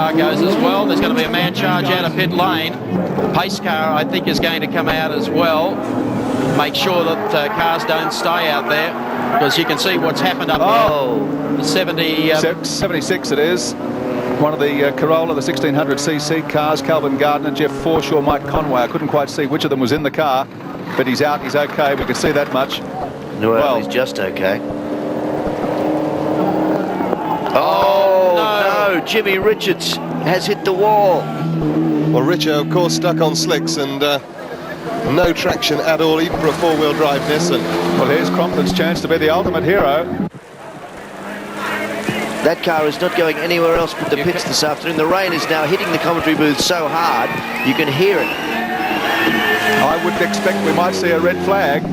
car goes as well. There's going to be a man charge out of pit lane. The pace car, I think, is going to come out as well. Make sure that cars don't stay out there, because you can see what's happened up there. The 76 it is. One of the Corolla, the 1600cc cars, Calvin Gardner, Jeff Forshaw, Mike Conway. I couldn't quite see which of them was in the car, but he's out, he's okay. We can see that much. Well, he's just okay. No, Jimmy Richards has hit the wall. Well, Richo, of course, stuck on slicks and no traction at all, even for a four-wheel drive Nissan. Well, here's Crompton's chance to be the ultimate hero. That car is not going anywhere else but the pits this afternoon. The rain is now hitting the commentary booth so hard, you can hear it. I would expect we might see a red flag.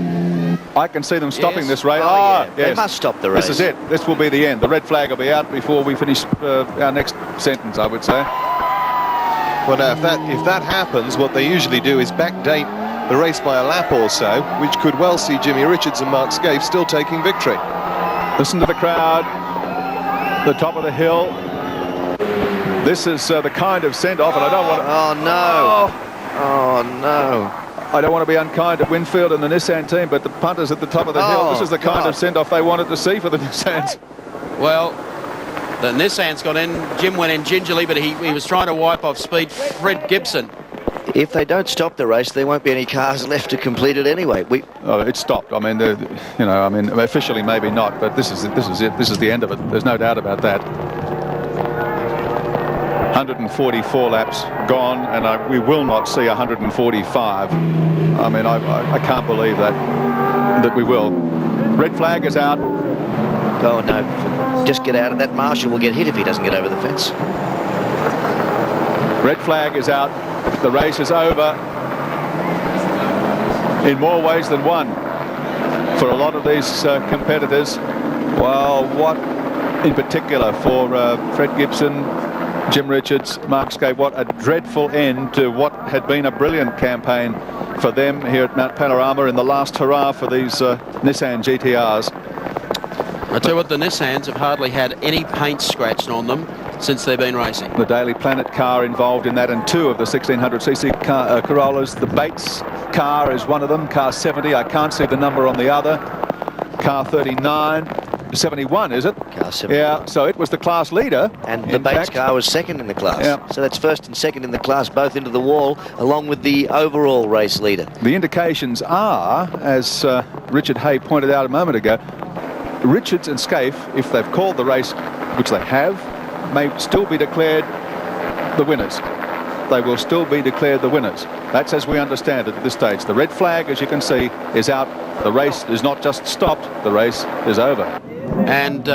I can see them stopping this race. Yes. They must stop the race. This is it. This will be the end. The red flag will be out before we finish our next sentence, I would say. Well, now, if that happens, what they usually do is backdate the race by a lap or so, which could well see Jimmy Richards and Mark Scaife still taking victory. Listen to the crowd. The top of the hill. This is the kind of send-off, and I don't want to... Oh, no. I don't want to be unkind to Winfield and the Nissan team, but the punters at the top of the hill, this is the kind of send-off they wanted to see for the Nissans. Well, the Nissans got in. Jim went in gingerly, but he was trying to wipe off speed. Fred Gibson. If they don't stop the race, there won't be any cars left to complete it anyway. It stopped. I mean, officially maybe not, but this is it. This is the end of it. There's no doubt about that. 144 laps gone, and we will not see 145. I mean, I can't believe that we will. Red flag is out. Oh no! Just get out of that. Marshall will get hit if he doesn't get over the fence. Red flag is out. The race is over in more ways than one for a lot of these competitors. Well, what in particular for Fred Gibson, Jim Richards, Mark Scaife, what a dreadful end to what had been a brilliant campaign for them here at Mount Panorama in the last hurrah for these Nissan GTRs. I tell you what, the Nissans have hardly had any paint scratched on them since they've been racing. The Daily Planet car involved in that, and two of the 1600cc Corollas. The Bates car is one of them, car 70. I can't see the number on the other. Car 39, 71, is it? Car 70. Yeah, so it was the class leader. And the Bates car was second in the class. Yeah. So that's first and second in the class, both into the wall, along with the overall race leader. The indications are, as Richard Hay pointed out a moment ago, Richards and Scaife, if they've called the race, which they have, may still be declared the winners. They will still be declared the winners. That's as we understand it at this stage. The red flag, as you can see, is out. The race is not just stopped, the race is over. And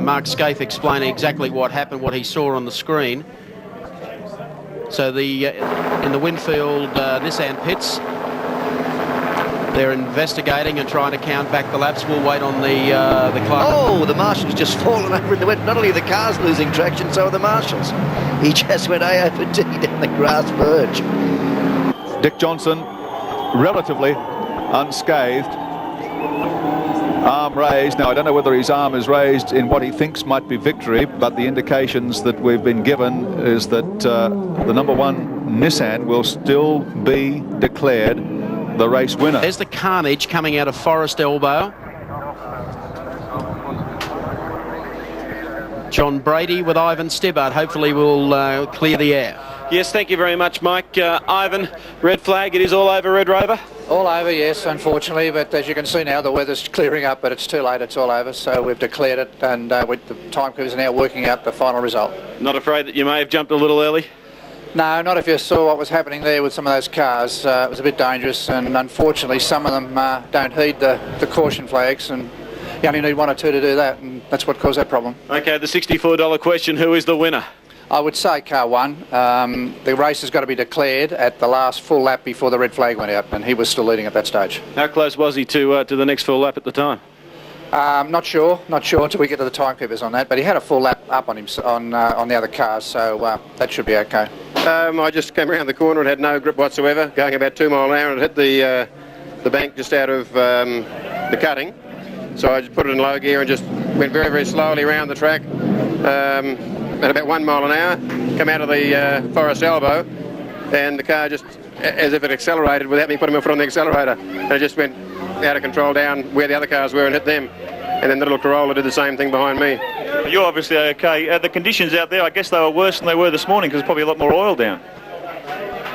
Mark Scaife explaining exactly what happened, what he saw on the screen. So in the Winfield Nissan pits, they're investigating and trying to count back the laps. We'll wait on the clock. Oh, the Marshall's just fallen over in the wet. Not only are the cars losing traction, so are the Marshals. He just went A over D down the grass verge. Dick Johnson, relatively unscathed. Arm raised. Now, I don't know whether his arm is raised in what he thinks might be victory, but the indications that we've been given is that the number one Nissan will still be declared the race winner. There's the carnage coming out of Forest Elbow. John Brady with Ivan Stibbart hopefully will clear the air. Yes, thank you very much, Mike. Ivan, red flag, it is all over, Red Rover? All over, yes, unfortunately, but as you can see now, the weather's clearing up, but it's too late, it's all over, so we've declared it, and the timekeepers are now working out the final result. Not afraid that you may have jumped a little early? No, not if you saw what was happening there with some of those cars. It was a bit dangerous, and unfortunately some of them don't heed the caution flags, and you only need one or two to do that, and that's what caused that problem. Okay, the $64 question, who is the winner? I would say car one. The race has got to be declared at the last full lap before the red flag went out, and he was still leading at that stage. How close was he to the next full lap at the time? Not sure until we get to the timekeepers on that, but he had a full lap up on him on the other cars, so that should be okay. I just came around the corner and had no grip whatsoever, going about 2 miles an hour, and it hit the bank just out of the cutting. So I just put it in low gear and just went very, very slowly around the track at about 1 mile an hour. come out of the Forest Elbow, and the car just, as if it accelerated without me putting my foot on the accelerator, and it just went out of control down where the other cars were and hit them. And then the little Corolla did the same thing behind me. You're obviously okay. The conditions out there, I guess they were worse than they were this morning because there's probably a lot more oil down.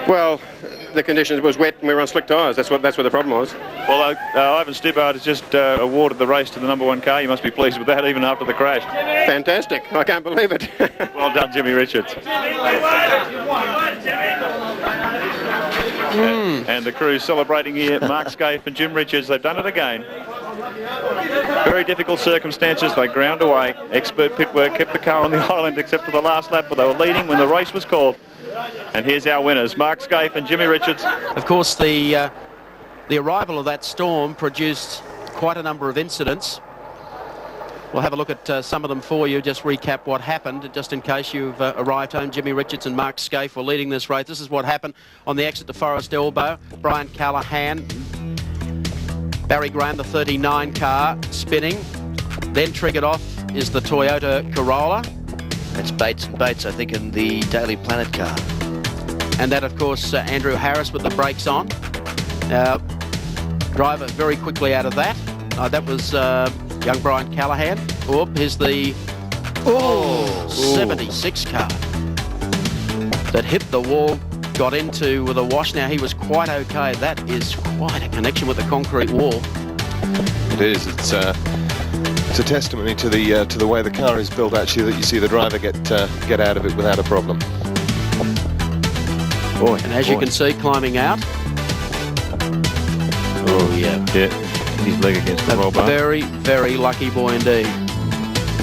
Well, the conditions was wet and we were on slick tyres. That's what the problem was. Well, Ivan Stibbard has just awarded the race to the #1 car. You must be pleased with that, even after the crash. Fantastic. I can't believe it. Well done, Jimmy Richards. And the crew's celebrating here. Mark Scaife and Jim Richards. They've done it again. Very difficult circumstances. They ground away. Expert pit work kept the car on the island except for the last lap, but they were leading when the race was called. And here's our winners, Mark Scaife and Jimmy Richards. Of course, the arrival of that storm produced quite a number of incidents. We'll have a look at some of them for you, just recap what happened, just in case you've arrived home. Jimmy Richards and Mark Scaife were leading this race. This is what happened on the exit to Forest Elbow. Brian Callahan, Barry Graham, the 39 car, spinning. Then triggered off is the Toyota Corolla. That's Bates and Bates, I think, in the Daily Planet car. And that, of course, Andrew Harris with the brakes on. Driver very quickly out of that. That was young Brian Callahan. Here's the 76 car that hit the wall, got into the wash. Now, he was quite okay. That is quite a connection with the concrete wall. It is. It's a testimony to the way the car is built, actually, that you see the driver get out of it without a problem. And as you can see, climbing out. Yeah. His leg against the roll bar. Very, very lucky boy indeed.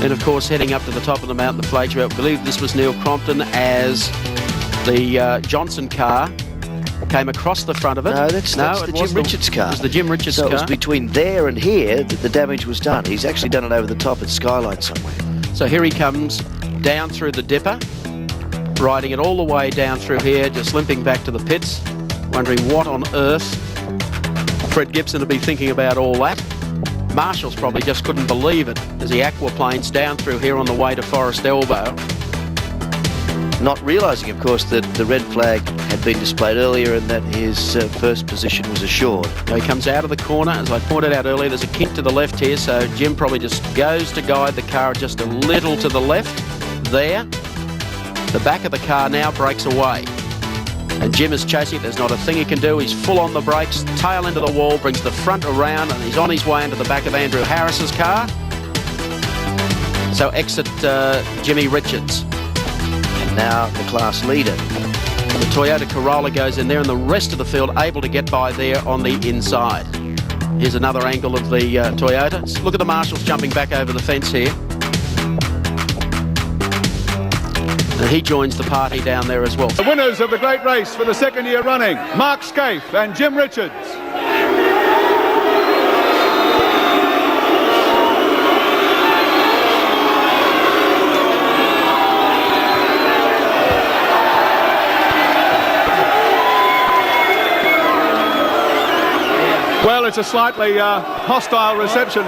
And of course, heading up to the top of the mountain, the flagship. I believe this was Neil Crompton as the Johnson car came across the front of it. No, that's the Jim Richards car. It was the Jim Richards car. So it was between there and here that the damage was done. He's actually done it over the top at Skyline somewhere. So here he comes down through the dipper, riding it all the way down through here, just limping back to the pits, wondering what on earth Fred Gibson would be thinking about all that. Marshall's probably just couldn't believe it as he aquaplanes down through here on the way to Forest Elbow. Not realising, of course, that the red flag had been displayed earlier and that his first position was assured. Now he comes out of the corner. As I pointed out earlier, there's a kink to the left here, so Jim probably just goes to guide the car just a little to the left there. The back of the car now breaks away. And Jim is chasing it. There's not a thing he can do. He's full on the brakes, tail into the wall, brings the front around, and he's on his way into the back of Andrew Harris's car. So exit Jimmy Richards. And now the class leader. The Toyota Corolla goes in there, and the rest of the field able to get by there on the inside. Here's another angle of the Toyota. Look at the marshals jumping back over the fence here. And he joins the party down there as well. The winners of the great race for the second year running, Mark Scaife and Jim Richards. Well, it's a slightly hostile reception.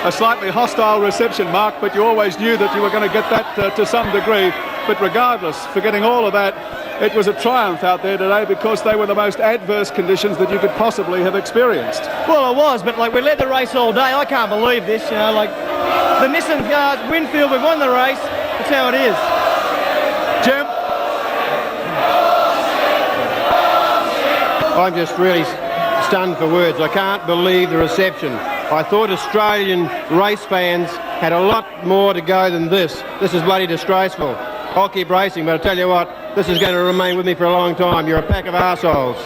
A slightly hostile reception, Mark, but you always knew that you were going to get that to some degree. But regardless, forgetting all of that, it was a triumph out there today because they were the most adverse conditions that you could possibly have experienced. Well, it was, but we led the race all day. I can't believe this, the Nissan Winfield, we've won the race. That's how it is. Jim? I'm just really stunned for words. I can't believe the reception. I thought Australian race fans had a lot more to go than this. This is bloody disgraceful. I'll keep racing, but I tell you what, this is going to remain with me for a long time. You're a pack of arseholes.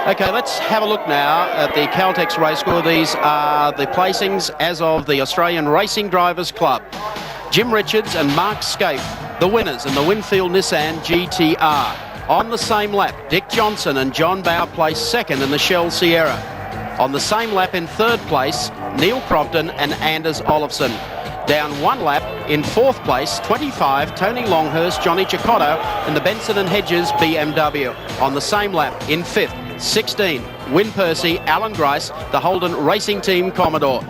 Okay, let's have a look now at the Caltex race score. These are the placings as of the Australian Racing Drivers Club. Jim Richards and Mark Scaife, the winners in the Winfield Nissan GTR. On the same lap, Dick Johnson and John Bowe placed second in the Shell Sierra. On the same lap in third place, Neil Crompton and Anders Olofsson. Down one lap in fourth place, 25, Tony Longhurst, Johnny Cicotto in the Benson and Hedges BMW. On the same lap in fifth, 16, Win Percy, Alan Grice, the Holden Racing Team Commodore.